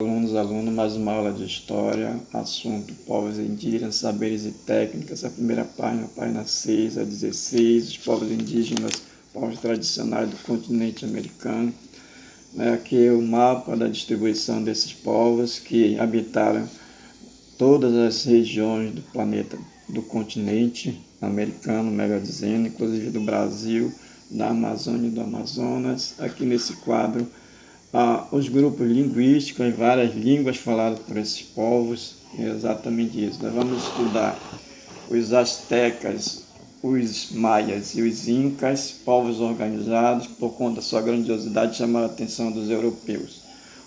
Alunos, mais uma aula de História, assunto povos indígenas, saberes e técnicas, a primeira página 6 a 16, os povos indígenas, povos tradicionais do continente americano. Aqui é o mapa da distribuição desses povos que habitaram todas as regiões do planeta, do continente americano, melhor dizendo, inclusive do Brasil, da Amazônia e do Amazonas. Aqui nesse quadro, os grupos linguísticos, as várias línguas faladas por esses povos, é exatamente isso. Nós vamos estudar os astecas, os maias e os incas, povos organizados, por conta da sua grandiosidade, chamaram a atenção dos europeus.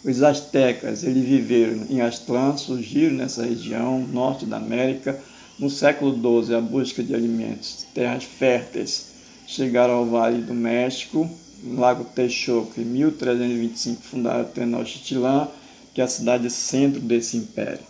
Os astecas, eles viveram em Aztlán, surgiram nessa região, norte da América. No século XII, a busca de alimentos, terras férteis, chegaram ao Vale do México, no Lago Texcoco. Em 1325 fundaram Tenochtitlán, que é a cidade centro desse império.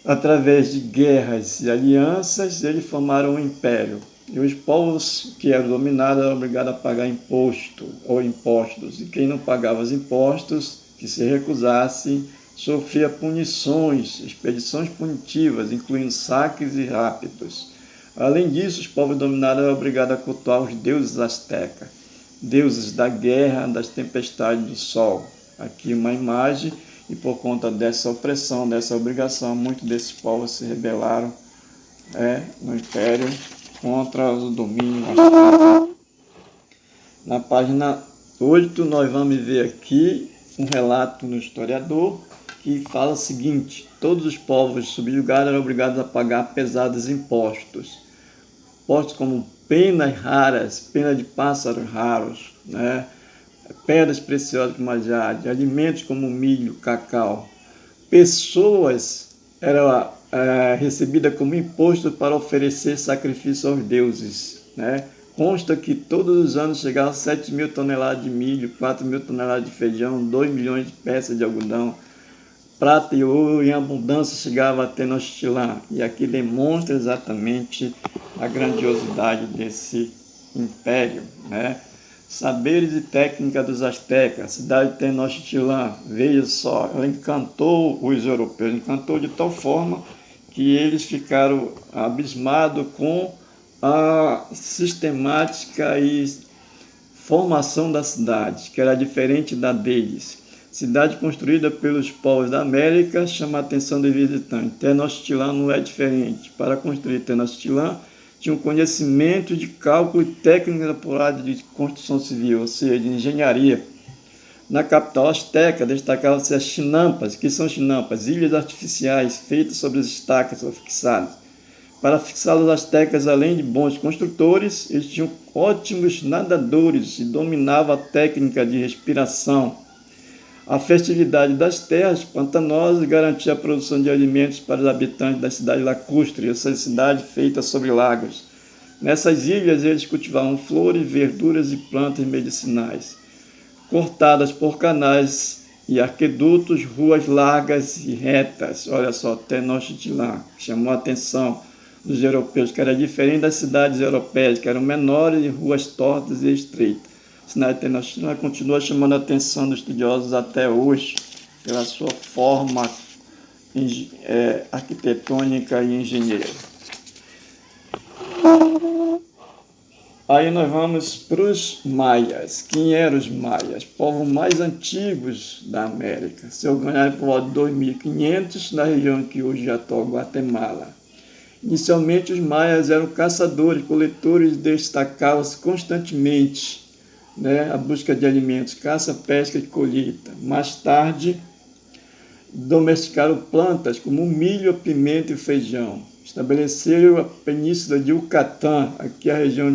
Através de guerras e alianças, eles formaram um império. E os povos que eram dominados eram obrigados a pagar impostos. E quem não pagava os impostos, que se recusasse, sofria punições, expedições punitivas, incluindo saques e raptos. Além disso, os povos dominados eram obrigados a cultuar os deuses astecas, deuses da guerra, das tempestades do sol. Aqui uma imagem, e por conta dessa opressão, dessa obrigação, muitos desses povos se rebelaram no Império contra o domínio asteca. Na página 8, nós vamos ver aqui um relato do historiador que fala o seguinte: todos os povos subjugados eram obrigados a pagar pesados impostos. Impostos como penas raras, pena de pássaros raros, pedras preciosas como a jade, alimentos como milho, cacau. Pessoas eram recebidas como imposto para oferecer sacrifício aos deuses. Consta que todos os anos chegavam 7.000 toneladas de milho, 4.000 toneladas de feijão, 2 milhões de peças de algodão, prata e ouro em abundância chegava a Tenochtitlán. E aqui demonstra exatamente a grandiosidade desse império. Saberes e técnicas dos astecas. A cidade de Tenochtitlán, veja só, ela encantou os europeus, encantou de tal forma que eles ficaram abismados com a sistemática e formação da cidade, que era diferente da deles. Cidade construída pelos povos da América chama a atenção dos visitantes. Tenochtitlán não é diferente. Para construir Tenochtitlán, tinha um conhecimento de cálculo e técnica apurada de construção civil, ou seja, de engenharia. Na capital asteca, destacavam-se as chinampas. Que são chinampas? Ilhas artificiais feitas sobre as estacas ou fixadas. Para fixar os astecas, além de bons construtores, eles tinham ótimos nadadores e dominavam a técnica de respiração. A fertilidade das terras pantanosas garantia a produção de alimentos para os habitantes da cidade lacustre, essa cidade feita sobre lagos. Nessas ilhas, eles cultivavam flores, verduras e plantas medicinais. Cortadas por canais e aquedutos, ruas largas e retas. Olha só, Tenochtitlán chamou a atenção dos europeus, que era diferente das cidades europeias, que eram menores e ruas tortas e estreitas. A cidade de Tenochtitlán continua chamando a atenção dos estudiosos até hoje pela sua forma arquitetônica e engenheira. Aí nós vamos para os maias. Quem eram os maias? Povos mais antigos da América. Se organizaram por volta de 2500 na região que hoje é a atual Guatemala. Inicialmente os maias eram caçadores, coletores e destacavam-se constantemente a busca de alimentos, caça, pesca e colheita. Mais tarde, domesticaram plantas como o milho, a pimenta e o feijão. Estabeleceram a península de Yucatán, aqui a região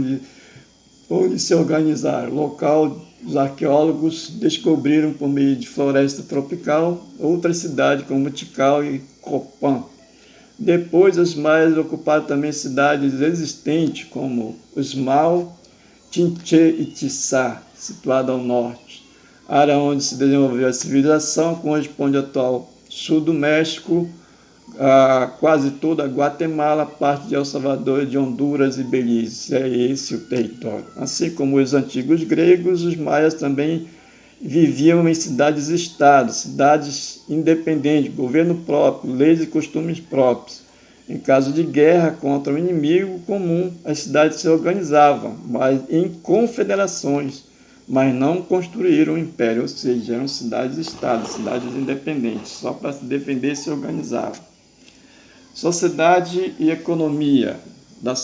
onde se organizaram. Local, os arqueólogos descobriram por meio de floresta tropical outras cidades como Tikal e Copán. Depois, os maias ocuparam também cidades existentes como Uxmal, Chinche e Tizá, situada ao norte. A área onde se desenvolveu a civilização corresponde ao atual sul do México, quase toda a Guatemala, parte de El Salvador, de Honduras e Belize. É esse o território. Assim como os antigos gregos, os maias também viviam em cidades-estado, cidades independentes, governo próprio, leis e costumes próprios. Em caso de guerra contra o inimigo comum, as cidades se organizavam, mas em confederações, mas não construíram um império, ou seja, eram cidades-estado, cidades independentes, só para se defender se organizavam. Sociedade e economia da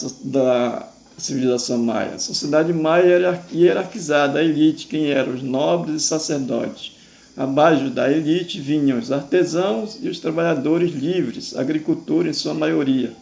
civilização maia. A sociedade maia era hierarquizada, a elite, quem eram os nobres e sacerdotes. Abaixo da elite vinham os artesãos e os trabalhadores livres, agricultura em sua maioria.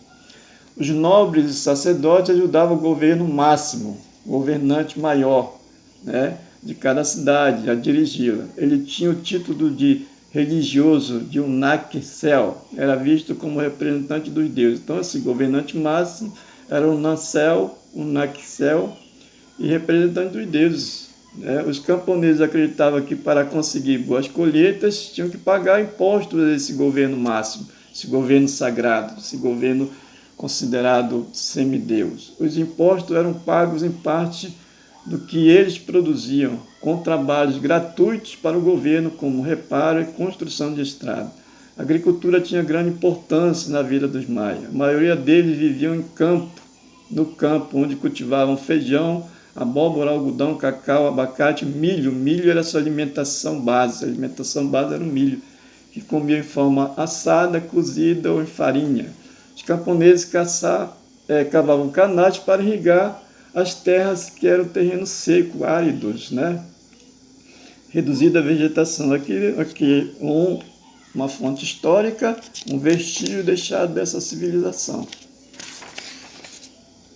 Os nobres e sacerdotes ajudavam o governo máximo, governante maior, né, de cada cidade, a dirigi-la. Ele tinha o título de religioso, de Unaxel, era visto como representante dos deuses. Então, esse governante máximo era o Unaxel e representante dos deuses. Os camponeses acreditavam que para conseguir boas colheitas tinham que pagar impostos a esse governo máximo, esse governo sagrado, esse governo considerado semideus. Os impostos eram pagos em parte do que eles produziam, com trabalhos gratuitos para o governo, como reparo e construção de estrada. A agricultura tinha grande importância na vida dos maias. A maioria deles viviam no campo, onde cultivavam feijão, abóbora, algodão, cacau, abacate, milho. Milho era sua alimentação base. A alimentação base era o milho, que comiam em forma assada, cozida ou em farinha. Os camponeses cavavam canais para irrigar as terras que eram terreno seco, áridos, né? Reduzida a vegetação. Aqui uma fonte histórica, um vestígio deixado dessa civilização.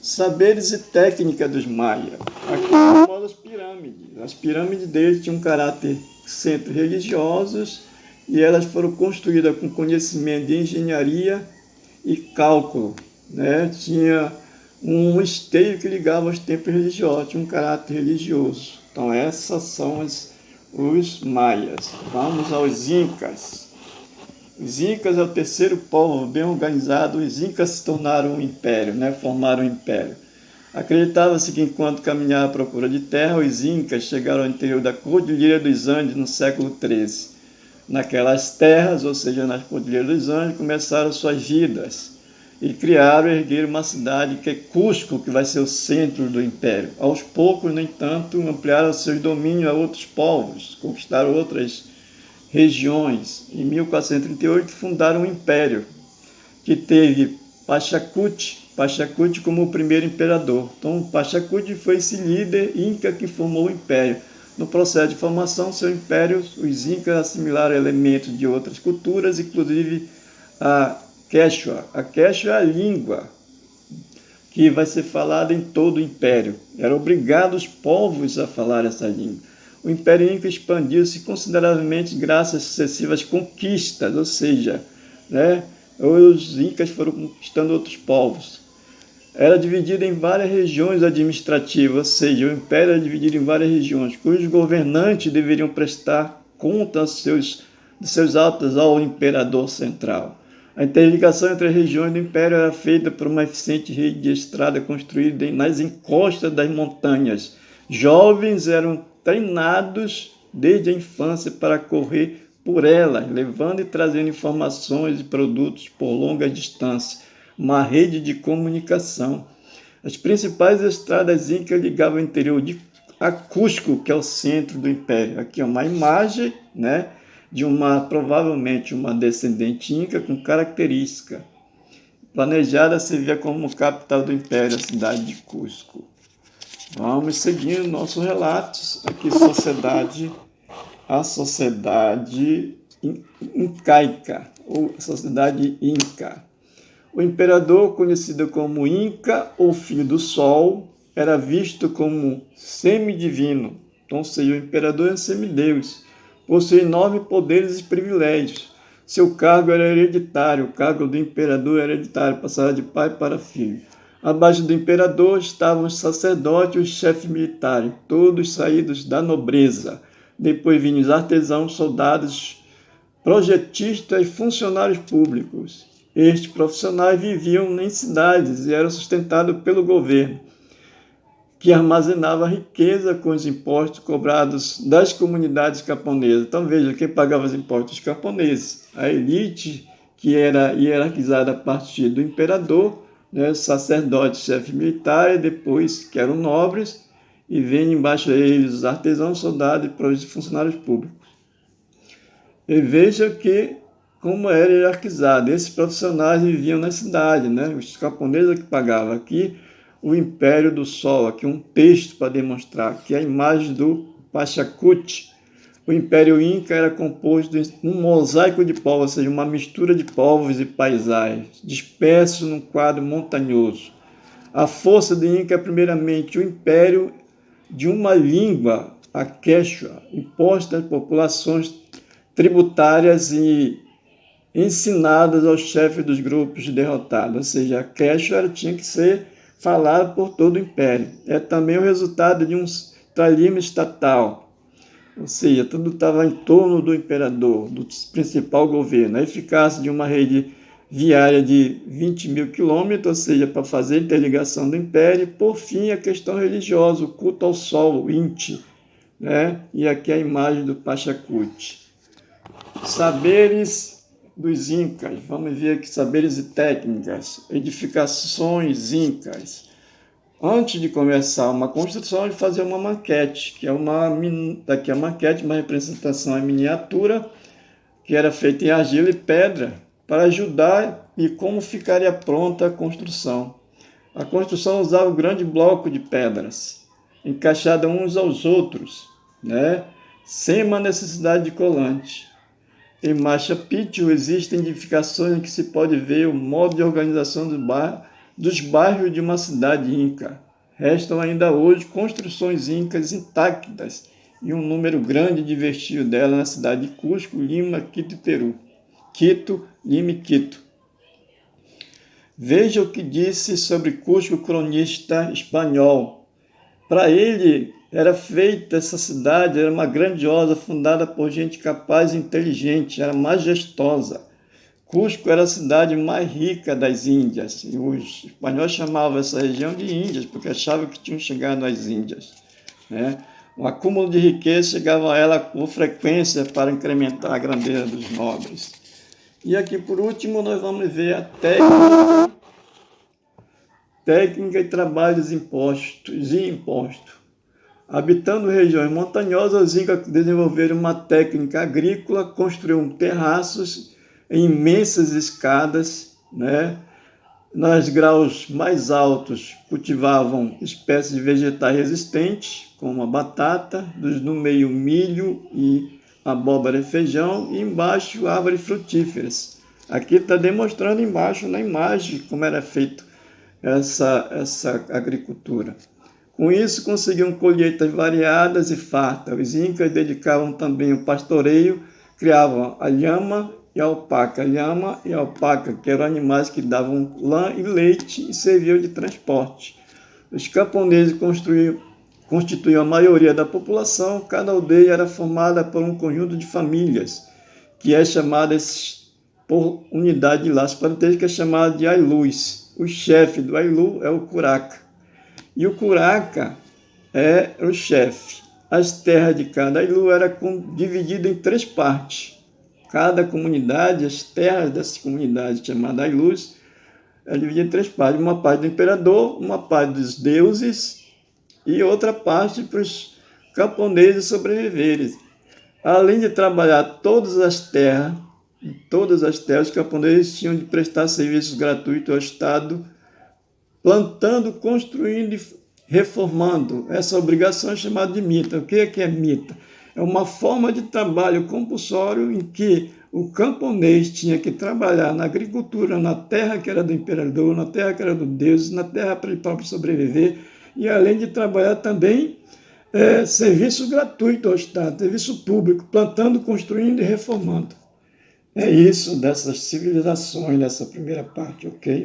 Saberes e técnica dos maias. Aqui são as pirâmides. As pirâmides deles tinham um caráter centro religiosos e elas foram construídas com conhecimento de engenharia e cálculo, né? Tinha um esteio que ligava aos templos religiosos, tinha um caráter religioso. Então, essas são os maias. Vamos aos incas. Os incas é o terceiro povo bem organizado. Os incas se tornaram um império, né? Formaram um império. Acreditava-se que enquanto caminhavam à procura de terra, os incas chegaram ao interior da Cordilheira dos Andes no século XIII. Naquelas terras, ou seja, nas Cordilheiras dos Andes, começaram suas vidas e criaram e ergueram uma cidade que é Cusco, que vai ser o centro do império. Aos poucos, no entanto, ampliaram seus domínios a outros povos, conquistaram outras regiões. Em 1438, fundaram um império, que teve Pachacuti como o primeiro imperador. Então, Pachacuti foi esse líder inca que formou o império. No processo de formação, seu império, os incas assimilaram elementos de outras culturas, inclusive a Quechua. A Quechua é a língua que vai ser falada em todo o império. Era obrigado os povos a falar essa língua. O Império Inca expandiu-se consideravelmente graças às sucessivas conquistas, ou seja, né, os Incas foram conquistando outros povos. Era dividido em várias regiões administrativas, ou seja, o Império era dividido em várias regiões, cujos governantes deveriam prestar conta de seus atos ao imperador central. A interligação entre as regiões do Império era feita por uma eficiente rede de estrada construída nas encostas das montanhas. Jovens eram treinados desde a infância para correr por elas, levando e trazendo informações e produtos por longas distâncias, uma rede de comunicação. As principais estradas incas ligavam o interior a Cusco, que é o centro do império. Aqui é uma imagem, né, de provavelmente uma descendente inca com característica. Planejada servia como capital do império, a cidade de Cusco. Vamos seguindo nossos relatos. Aqui, a sociedade incaica, ou sociedade inca. O imperador, conhecido como Inca ou Filho do Sol, era visto como semidivino. Então, seja, o imperador é semideus, possuía enormes poderes e privilégios. Seu cargo era hereditário, o cargo do imperador era hereditário, passava de pai para filho. Abaixo do imperador estavam os sacerdotes e os chefes militares, todos saídos da nobreza. Depois vinham os artesãos, soldados, projetistas e funcionários públicos. Estes profissionais viviam em cidades e eram sustentados pelo governo. que armazenava riqueza com os impostos cobrados das comunidades camponesas. Então veja, quem pagava os impostos? Os camponeses. A elite, que era hierarquizada a partir do imperador, né, sacerdote, chefe militar, e depois que eram nobres, e vem embaixo deles os artesãos, soldados e os funcionários públicos. E veja que como era hierarquizado. Esses profissionais viviam na cidade, né? Os camponeses que pagavam. Aqui o Império do Sol, aqui um texto para demonstrar que a imagem do Pachacuti. O Império Inca era composto de um mosaico de povos, ou seja, uma mistura de povos e paisagens, dispersos num quadro montanhoso. A força do Inca é primeiramente o império de uma língua, a Quechua, imposta às populações tributárias e ensinadas aos chefes dos grupos derrotados, ou seja, a Quechua tinha que ser falada por todo o império. É também o resultado de um centralismo estatal, ou seja, tudo estava em torno do imperador, do principal governo. A eficácia de uma rede viária de 20 mil quilômetros, ou seja, para fazer a interligação do império. E, por fim, a questão religiosa, o culto ao sol, o Inti, né? E aqui a imagem do Pachacuti. Saberes dos Incas, vamos ver aqui saberes e técnicas, edificações incas. Antes de começar uma construção, ele fazia uma maquete, que é daqui a maquete, uma representação em miniatura, que era feita em argila e pedra, para ajudar e como ficaria pronta a construção. A construção usava um grande bloco de pedras, encaixadas uns aos outros, né? Sem uma necessidade de colante. Em Machu Picchu existem edificações em que se pode ver o modo de organização dos bairros de uma cidade inca. Restam ainda hoje construções incas intactas e um número grande de vestígios dela na cidade de Cusco, Lima, Quito e Peru. Quito, Lima e Quito. Veja o que disse sobre Cusco o cronista espanhol. Para ele, era feita essa cidade, era uma grandiosa, fundada por gente capaz e inteligente, era majestosa. Cusco era a cidade mais rica das Índias, e os espanhóis chamavam essa região de Índias, porque achavam que tinham chegado às Índias, né? Um acúmulo de riqueza chegava a ela com frequência para incrementar a grandeza dos nobres. E aqui, por último, nós vamos ver a técnica e trabalhos impostos. Habitando regiões montanhosas, os incas desenvolveram uma técnica agrícola, construíram terraços em imensas escadas, né? Nos graus mais altos cultivavam espécies de vegetais resistentes, como a batata, no meio milho e abóbora e feijão, e embaixo árvores frutíferas. Aqui está demonstrando embaixo na imagem como era feito essa agricultura. Com isso, conseguiam colheitas variadas e fartas. Os incas dedicavam também o pastoreio, criavam a lhama e a alpaca. A lhama e a alpaca, que eram animais que davam lã e leite e serviam de transporte. Os camponeses constituíam a maioria da população. Cada aldeia era formada por um conjunto de famílias, que é chamada por unidade de laço parentesco, que é chamada de ailus. O chefe do ailu é o curaca. E o curaca é o chefe. As terras de cada ailu eram divididas em 3 partes. Cada comunidade, as terras dessas comunidades chamadas ailus, é dividida em 3 partes. Uma parte do imperador, uma parte dos deuses e outra parte para os camponeses sobreviverem. Além de trabalhar todas as terras, os camponeses tinham de prestar serviços gratuitos ao Estado, plantando, construindo e reformando. Essa obrigação é chamada de mita. O que é mita? É uma forma de trabalho compulsório em que o camponês tinha que trabalhar na agricultura, na terra que era do imperador, na terra que era do deus, na terra para ele próprio sobreviver, e além de trabalhar também serviço gratuito ao Estado, serviço público, plantando, construindo e reformando. É isso dessas civilizações, nessa primeira parte, ok?